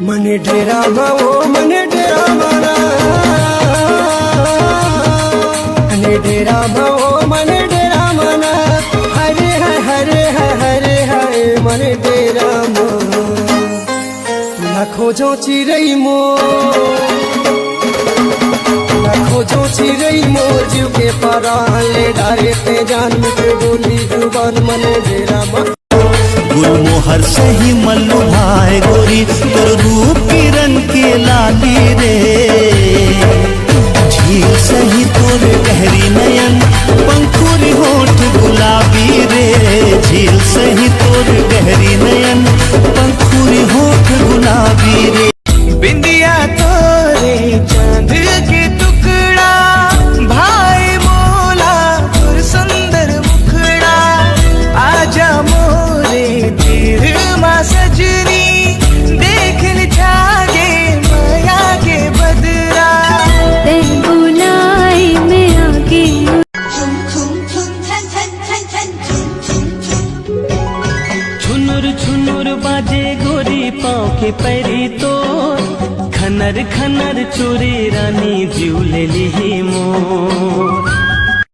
मने डेरा माओ मने डेरा माना मने डेरा माओ मने डेरा माना हरे हरे हरे हरे मने डेरा माओ लाखों जो चिरई मो लाखों जो चिरई मो जीव के पारा ले डारे पे जान मिट बोली जुबान मने डेरा माओ गुलमोहर सही मल्लू भाई गोरी तोर रूप किरण के लाली रे झील सही तोर गहरी नयन पंखुरी होठ गुलाबी रे झील सही तोर गहरी नयन पंखुरी होठ गुलाबी रे बिंदिया तोरे चांद के टुकड़ा भाई मोला तोर सुंदर मुखड़ा आजा मोरे तेर माँ सजनी देख जागे माया के बदरा ते बुलाई में आगे छुनुर छुनुर बाजे गोरी पाँव के पैरी तो खनर खनर चोरी रानी जीव ले ली मोर